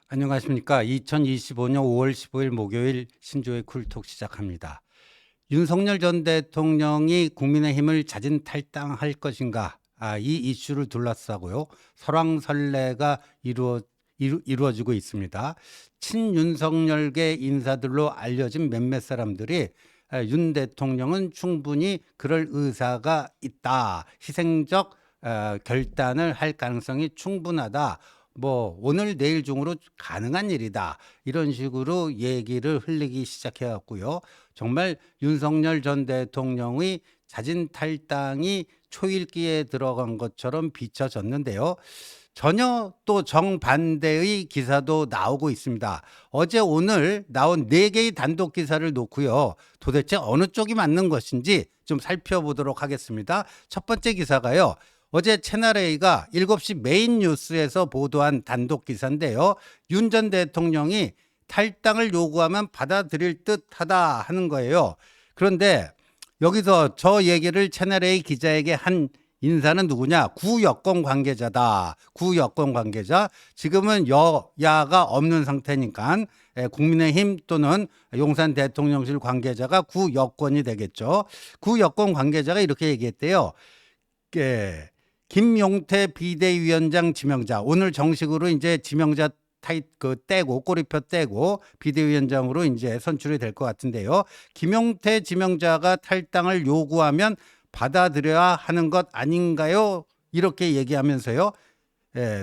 안녕하십니까. 2025년 5월 15일 목요일 신조의 쿨톡 시작합니다. 윤석열 전 대통령이 국민의힘을 자진 탈당할 것인가? 이 이슈를 둘러싸고요. 설왕설래가 이루어지고 있습니다. 친윤석열계 인사들로 알려진 몇몇 사람들이 윤 대통령은 충분히 그럴 의사가 있다. 희생적 결단을 할 가능성이 충분하다. 오늘 내일 중으로 가능한 일이다. 이런 식으로 얘기를 흘리기 시작해 왔고요. 정말 윤석열 전 대통령의 자진 탈당이 초읽기에 들어간 것처럼 비춰졌는데요. 전혀 또 정반대의 기사도 나오고 있습니다. 어제 오늘 나온 4개의 단독 기사를 놓고요. 도대체 어느 쪽이 맞는 것인지 좀 살펴보도록 하겠습니다. 첫 번째 기사가요. 어제 채널A가 7시 메인 뉴스에서 보도한 단독 기사인데요. 윤 전 대통령이 탈당을 요구하면 받아들일 듯하다 하는 거예요. 그런데 여기서 저 얘기를 채널A 기자에게 한 인사는 누구냐? 구여권 관계자다. 구여권 관계자. 지금은 여야가 없는 상태니까 국민의힘 또는 용산 대통령실 관계자가 구여권이 되겠죠. 구여권 관계자가 이렇게 얘기했대요. 김용태 비대위원장 지명자, 오늘 정식으로 이제 지명자 떼고 꼬리표 떼고 비대위원장으로 이제 선출이 될 것 같은데요. 김용태 지명자가 탈당을 요구하면 받아들여야 하는 것 아닌가요? 이렇게 얘기하면서요.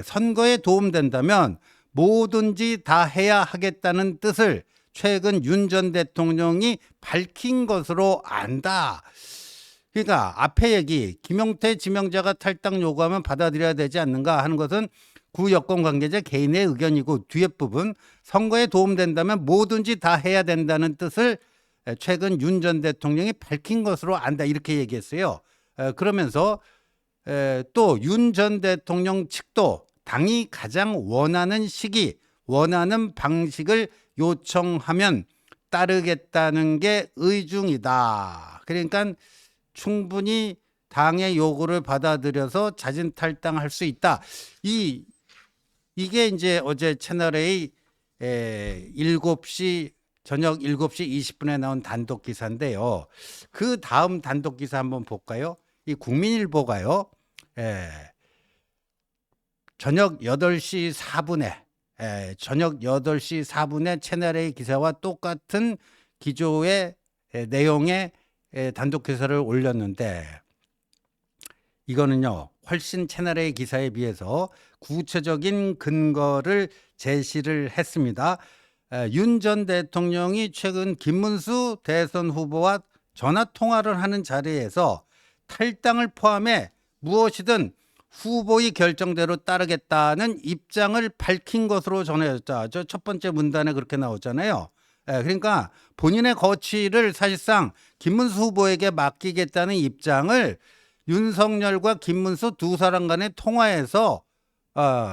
선거에 도움된다면 뭐든지 다 해야 하겠다는 뜻을 최근 윤 전 대통령이 밝힌 것으로 안다. 그러니까 앞에 얘기 김용태 지명자가 탈당 요구하면 받아들여야 되지 않는가 하는 것은 구여권 관계자 개인의 의견이고, 뒤에 부분 선거에 도움된다면 뭐든지 다 해야 된다는 뜻을 최근 윤 전 대통령이 밝힌 것으로 안다, 이렇게 얘기했어요. 그러면서 또 윤 전 대통령 측도 당이 가장 원하는 시기, 원하는 방식을 요청하면 따르겠다는 게 의중이다. 그러니까 충분히 당의 요구를 받아들여서 자진 탈당할 수 있다. 이게 이제 어제 채널A 저녁 7시 20분에 나온 단독 기사인데요. 그 다음 단독 기사 한번 볼까요? 이 국민일보가요. 저녁 8시 4분에 채널A 기사와 똑같은 기조의 내용의 단독 기사를 올렸는데, 이거는요 훨씬 채널A 기사에 비해서 구체적인 근거를 제시를 했습니다. 윤 전 대통령이 최근 김문수 대선 후보와 전화 통화를 하는 자리에서 탈당을 포함해 무엇이든 후보의 결정대로 따르겠다는 입장을 밝힌 것으로 전해졌다. 저 첫 번째 문단에 그렇게 나오잖아요. 그러니까 본인의 거취를 사실상 김문수 후보에게 맡기겠다는 입장을 윤석열과 김문수 두 사람 간의 통화에서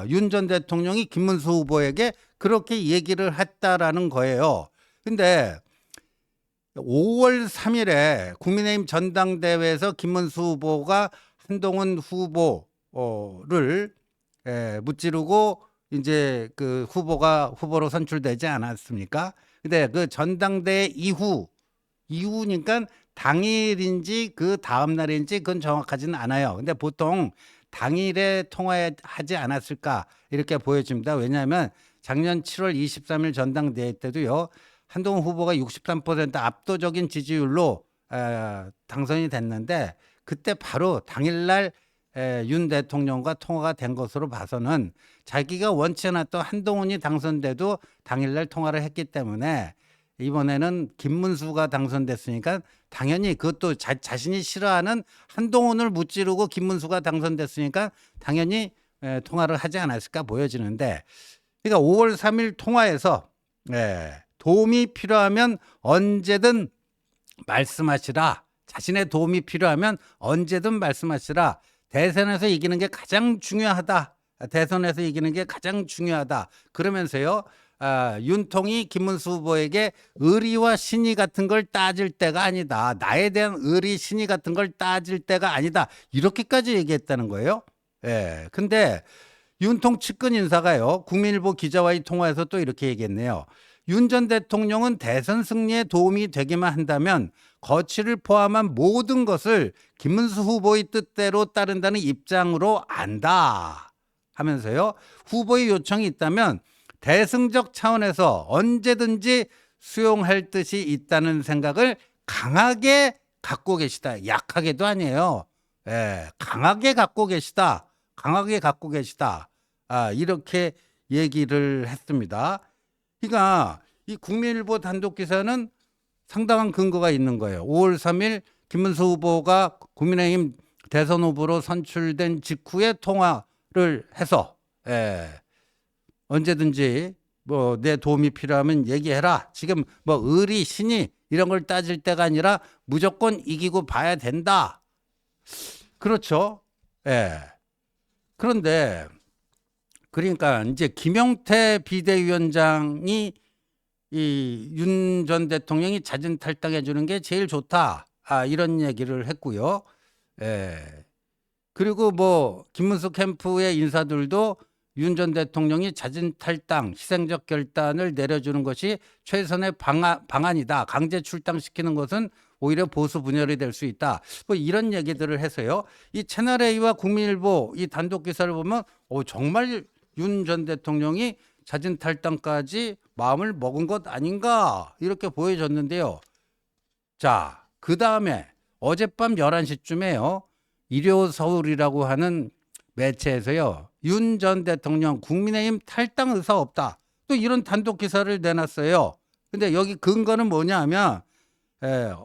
윤 전 대통령이 김문수 후보에게 그렇게 얘기를 했다라는 거예요. 근데 5월 3일에 국민의힘 전당대회에서 김문수 후보가 한동훈 후보를 무찌르고 이제 그 후보로 선출되지 않았습니까? 근데 그 전당대회 이후니까 당일인지 그 다음 날인지 그건 정확하지는 않아요. 근데 보통 당일에 통화하지 않았을까 이렇게 보여집니다. 왜냐하면 작년 7월 23일 전당대회 때도요, 한동훈 후보가 63% 압도적인 지지율로 당선이 됐는데, 그때 바로 당일날 윤 대통령과 통화가 된 것으로 봐서는 자기가 원치 않았던 한동훈이 당선돼도 당일날 통화를 했기 때문에 이번에는 김문수가 당선됐으니까 당연히 그것도 자신이 싫어하는 한동훈을 무찌르고 김문수가 당선됐으니까 당연히 통화를 하지 않았을까 보여지는데, 그러니까 5월 3일 통화에서 도움이 필요하면 언제든 말씀하시라. 자신의 도움이 필요하면 언제든 말씀하시라. 대선에서 이기는 게 가장 중요하다. 그러면서요, 윤통이 김문수 후보에게 의리와 신의 같은 걸 따질 때가 아니다. 나에 대한 의리, 신의 같은 걸 따질 때가 아니다. 이렇게까지 얘기했다는 거예요. 예. 근데 윤통 측근 인사가요, 국민일보 기자와의 통화에서 또 이렇게 얘기했네요. 윤 전 대통령은 대선 승리에 도움이 되기만 한다면 거취를 포함한 모든 것을 김문수 후보의 뜻대로 따른다는 입장으로 안다 하면서요, 후보의 요청이 있다면 대승적 차원에서 언제든지 수용할 뜻이 있다는 생각을 강하게 갖고 계시다. 약하게도 아니에요. 예, 강하게 갖고 계시다. 강하게 갖고 계시다. 이렇게 얘기를 했습니다. 그러니까 이 국민일보 단독 기사는 상당한 근거가 있는 거예요. 5월 3일 김문수 후보가 국민의힘 대선 후보로 선출된 직후에 통화를 해서, 언제든지 뭐 내 도움이 필요하면 얘기해라. 지금 뭐 의리, 신의 이런 걸 따질 때가 아니라 무조건 이기고 봐야 된다. 그렇죠. 예. 그런데 그러니까 이제 김용태 비대위원장이 이 윤 전 대통령이 자진 탈당해 주는 게 제일 좋다. 이런 얘기를 했고요. 예. 그리고 뭐 김문수 캠프의 인사들도 윤 전 대통령이 자진 탈당, 희생적 결단을 내려주는 것이 최선의 방안이다. 강제 출당시키는 것은 오히려 보수 분열이 될 수 있다. 뭐 이런 얘기들을 해서요. 이 채널A와 국민일보 이 단독 기사를 보면 정말 윤 전 대통령이 자진 탈당까지 마음을 먹은 것 아닌가 이렇게 보여졌는데요. 자, 그 다음에 어젯밤 11시쯤에요. 일요서울이라고 하는 매체에서요, 윤 전 대통령 국민의힘 탈당 의사 없다. 또 이런 단독 기사를 내놨어요. 근데 여기 근거는 뭐냐 하면,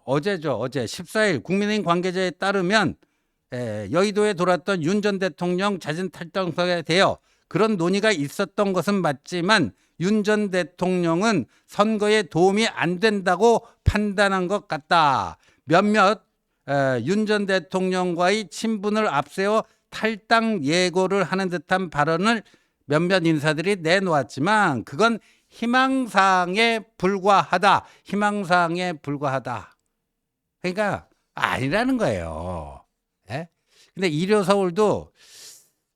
어제죠. 어제 14일 국민의힘 관계자에 따르면 여의도에 돌았던 윤 전 대통령 자진 탈당서에 대해 그런 논의가 있었던 것은 맞지만 윤 전 대통령은 선거에 도움이 안 된다고 판단한 것 같다. 몇몇 윤 전 대통령과의 친분을 앞세워 탈당 예고를 하는 듯한 발언을 몇몇 인사들이 내놓았지만 그건 희망사항에 불과하다. 희망사항에 불과하다. 그러니까 아니라는 거예요. 예? 근데 일요서울도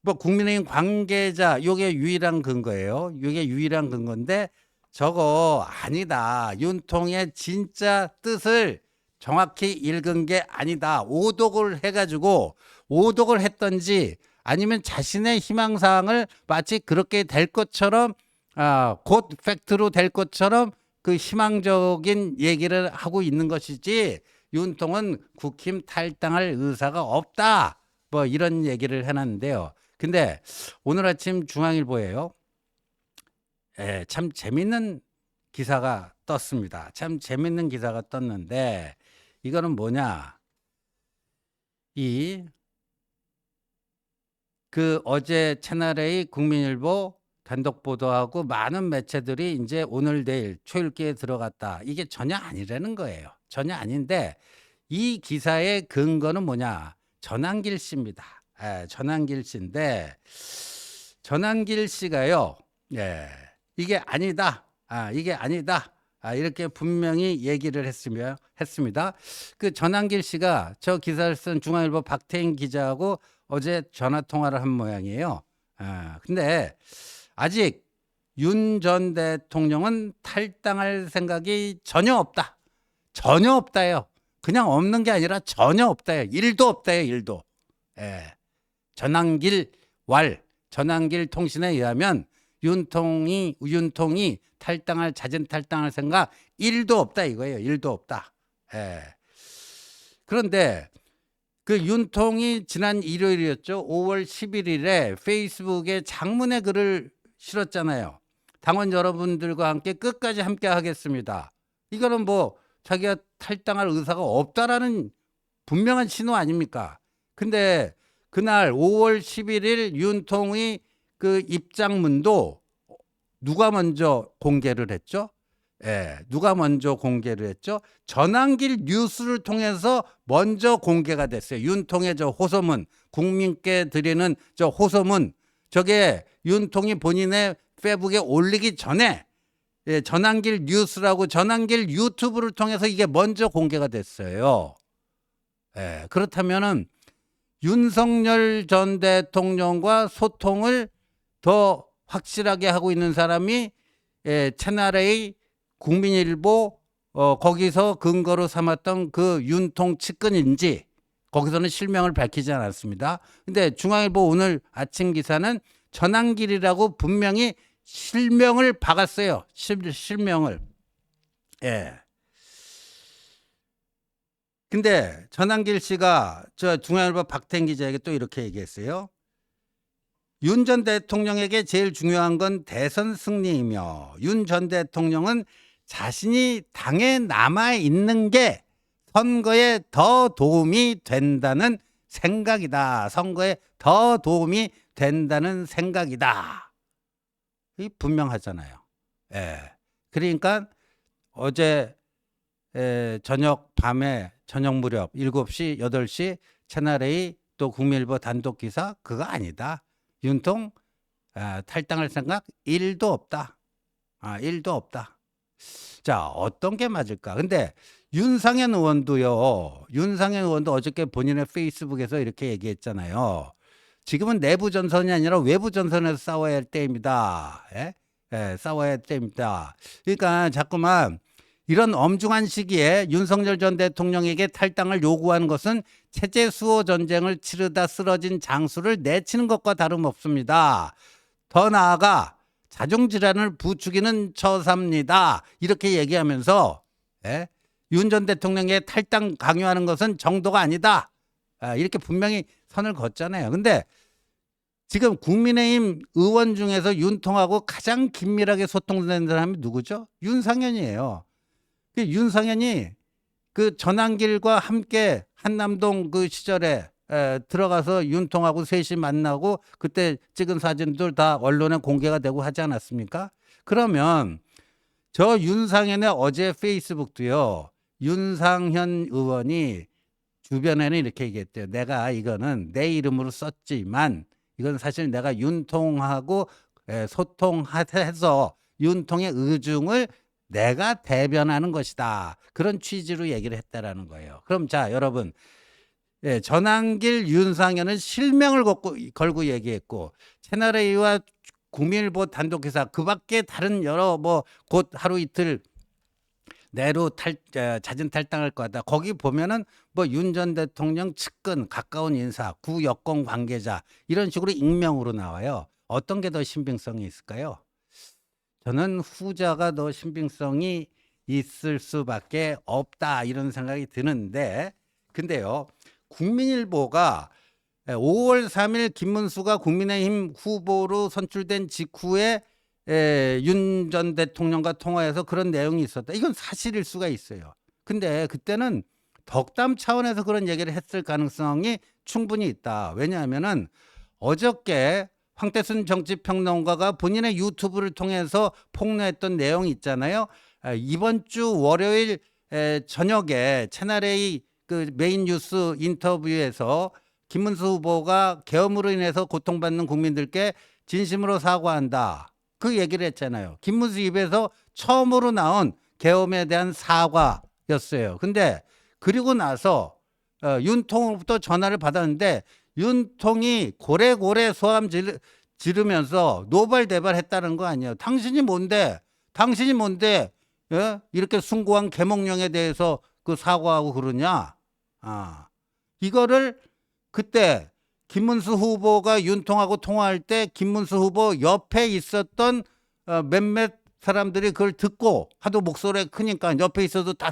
뭐 국민의힘 관계자, 요게 유일한 근거예요. 요게 유일한 근거인데 저거 아니다. 윤통의 진짜 뜻을 정확히 읽은 게 아니다. 오독을 해가지고 오독을 했던지 아니면 자신의 희망사항을 마치 그렇게 될 것처럼 곧 팩트로 될 것처럼 그 희망적인 얘기를 하고 있는 것이지 윤통은 국힘 탈당할 의사가 없다. 뭐 이런 얘기를 해놨는데요. 근데 오늘 아침 중앙일보에요. 참 재밌는 기사가 떴습니다. 참 재밌는 기사가 떴는데 이거는 뭐냐? 그 어제 채널A 국민일보 단독 보도하고 많은 매체들이 이제 오늘 내일 초읽기에 들어갔다. 이게 전혀 아니라는 거예요. 전혀 아닌데 이 기사의 근거는 뭐냐? 전한길 씨입니다. 전한길 씨인데 전한길 씨가요. 이게 아니다. 이게 아니다. 이렇게 분명히 얘기를 했습니다. 그 전한길 씨가 저 기사를 쓴 중앙일보 박태인 기자하고 어제 전화 통화를 한 모양이에요. 근데 아직 윤 전 대통령은 탈당할 생각이 전혀 없다. 전혀 없다요. 그냥 없는 게 아니라 전혀 없다요. 일도 없다요. 일도. 전한길 통신에 의하면 윤통이 탈당할 자진 탈당할 생각 1도 없다 이거예요. 1도 없다. 그런데 그 윤통이 지난 일요일이었죠. 5월 11일에 페이스북에 장문의 글을 실었잖아요. 당원 여러분들과 함께 끝까지 함께 하겠습니다. 이거는 뭐 자기가 탈당할 의사가 없다라는 분명한 신호 아닙니까? 근데 그날 5월 11일 윤통의 그 입장문도 누가 먼저 공개를 했죠? 누가 먼저 공개를 했죠? 전한길 뉴스를 통해서 먼저 공개가 됐어요. 윤통의 저 호소문, 국민께 드리는 저 호소문, 저게 윤통이 본인의 페이스북에 올리기 전에 예, 전환길 뉴스라고 전환길 유튜브를 통해서 이게 먼저 공개가 됐어요. 예, 그렇다면은 윤석열 전 대통령과 소통을 더 확실하게 하고 있는 사람이 채널A, 국민일보 거기서 근거로 삼았던 그 윤통 측근인지 거기서는 실명을 밝히지 않았습니다. 근데 중앙일보 오늘 아침 기사는 전환길이라고 분명히 실명을 박았어요. 실명을. 예. 근데 전환길 씨가 저 중앙일보 박태인 기자에게 또 이렇게 얘기했어요. 윤 전 대통령에게 제일 중요한 건 대선 승리이며 윤 전 대통령은 자신이 당에 남아 있는 게 선거에 더 도움이 된다는 생각이다. 선거에 더 도움이 된다는 생각이다. 이 분명하잖아요. 예. 그러니까 어제 저녁 무렵 7시, 8시 채널A 또 국민일보 단독 기사 그거 아니다. 윤통 탈당할 생각 1도 없다. 1도 없다. 자, 어떤 게 맞을까? 근데 윤상현 의원도 어저께 본인의 페이스북에서 이렇게 얘기했잖아요. 지금은 내부 전선이 아니라 외부 전선에서 싸워야 할 때입니다. 싸워야 할 때입니다. 그러니까 자꾸만 이런 엄중한 시기에 윤석열 전 대통령에게 탈당을 요구하는 것은 체제 수호 전쟁을 치르다 쓰러진 장수를 내치는 것과 다름없습니다. 더 나아가 자중질환을 부추기는 처사입니다. 이렇게 얘기하면서 윤 전 대통령의 탈당 강요하는 것은 정도가 아니다. 이렇게 분명히 선을 걷잖아요. 근데 지금 국민의힘 의원 중에서 윤통하고 가장 긴밀하게 소통된 사람이 누구죠? 윤상현이에요. 윤상현이 그 전환길과 함께 한남동 그 시절에 들어가서 윤통하고 셋이 만나고 그때 찍은 사진들 다 언론에 공개가 되고 하지 않았습니까? 그러면 저 윤상현의 어제 페이스북도요. 윤상현 의원이 주변에는 이렇게 얘기했대요. 내가 이거는 내 이름으로 썼지만 이건 사실 내가 윤통하고 소통해서 윤통의 의중을 내가 대변하는 것이다. 그런 취지로 얘기를 했다라는 거예요. 그럼 자, 여러분. 전환길 윤상현은 실명을 걸고 얘기했고 채널A와 국민일보 단독 기사 그밖에 다른 여러 곧 하루 이틀 내로 자진 탈당할 거다. 거기 보면은 윤 전 대통령 측근 가까운 인사, 구 여권 관계자 이런 식으로 익명으로 나와요. 어떤 게 더 신빙성이 있을까요? 저는 후자가 더 신빙성이 있을 수밖에 없다 이런 생각이 드는데 근데요. 국민일보가 5월 3일 김문수가 국민의힘 후보로 선출된 직후에 윤 전 대통령과 통화해서 그런 내용이 있었다. 이건 사실일 수가 있어요. 근데 그때는 덕담 차원에서 그런 얘기를 했을 가능성이 충분히 있다. 왜냐하면은 어저께 황태순 정치평론가가 본인의 유튜브를 통해서 폭로했던 내용이 있잖아요. 이번 주 월요일 저녁에 채널A 그 메인 뉴스 인터뷰에서 김문수 후보가 계엄으로 인해서 고통받는 국민들께 진심으로 사과한다. 그 얘기를 했잖아요. 김문수 입에서 처음으로 나온 계엄에 대한 사과였어요. 근데 그리고 나서 윤통으로부터 전화를 받았는데 윤통이 고래고래 소감 지르면서 노발대발했다는 거 아니에요. 당신이 뭔데? 이렇게 숭고한 계몽령에 대해서 그 사과하고 그러냐? 이거를 그때 김문수 후보가 윤통하고 통화할 때 김문수 후보 옆에 있었던 몇몇 사람들이 그걸 듣고 하도 목소리가 크니까 옆에 있어도 다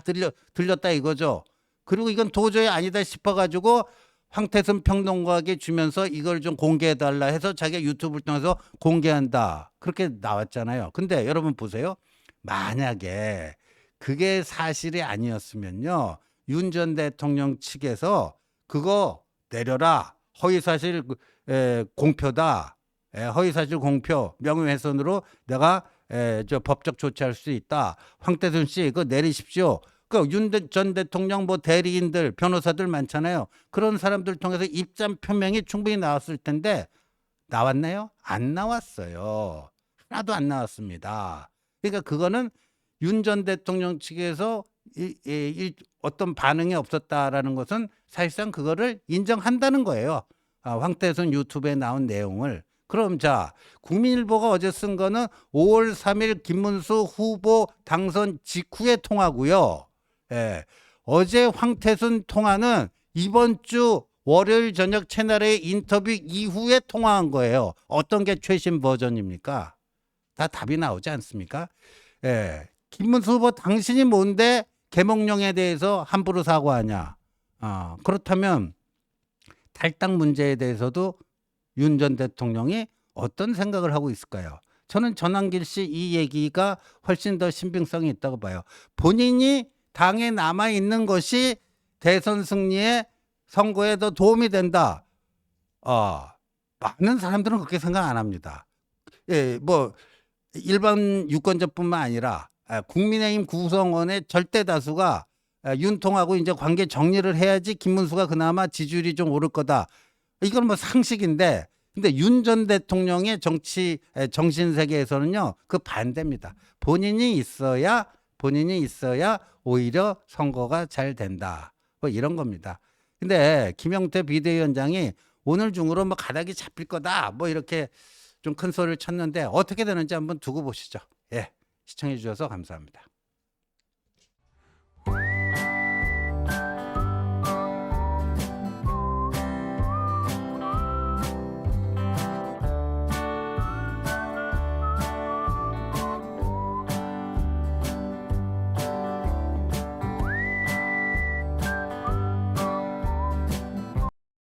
들렸다 이거죠. 그리고 이건 도저히 아니다 싶어가지고 황태순 평론가에게 주면서 이걸 좀 공개해달라 해서 자기가 유튜브를 통해서 공개한다. 그렇게 나왔잖아요. 근데 여러분 보세요. 만약에 그게 사실이 아니었으면요. 윤 전 대통령 측에서 그거 내려라. 허위사실 공표다. 허위사실 공표 명예훼손으로 내가 법적 조치할 수 있다. 황태순 씨 그거 내리십시오. 그 윤 전 대통령 대리인들 변호사들 많잖아요. 그런 사람들 통해서 입장 표명이 충분히 나왔을 텐데 나왔나요? 안 나왔어요. 하나도 안 나왔습니다. 그러니까 그거는 윤 전 대통령 측에서 어떤 반응이 없었다라는 것은 사실상 그거를 인정한다는 거예요. 황태순 유튜브에 나온 내용을. 그럼 자, 국민일보가 어제 쓴 거는 5월 3일 김문수 후보 당선 직후의 통화고요. 예. 어제 황태순 통화는 이번 주 월요일 저녁 채널의 인터뷰 이후에 통화한 거예요. 어떤 게 최신 버전입니까? 다 답이 나오지 않습니까? 예. 김문수 후보 당신이 뭔데 계몽령에 대해서 함부로 사과하냐? 그렇다면 탈당 문제에 대해서도 윤 전 대통령이 어떤 생각을 하고 있을까요? 저는 전환길 씨 이 얘기가 훨씬 더 신빙성이 있다고 봐요. 본인이 당에 남아 있는 것이 대선 승리에 선거에 더 도움이 된다. 많은 사람들은 그렇게 생각 안 합니다. 예, 뭐 일반 유권자뿐만 아니라 국민의힘 구성원의 절대 다수가 윤통하고 이제 관계 정리를 해야지 김문수가 그나마 지지율이 좀 오를 거다. 이건 뭐 상식인데, 근데 윤 전 대통령의 정신 세계에서는요 그 반대입니다. 본인이 있어야 오히려 선거가 잘 된다. 뭐 이런 겁니다. 근데 김영태 비대위원장이 오늘 중으로 뭐 가닥이 잡힐 거다. 뭐 이렇게 좀 큰 소리를 쳤는데 어떻게 되는지 한번 두고 보시죠. 예, 시청해 주셔서 감사합니다.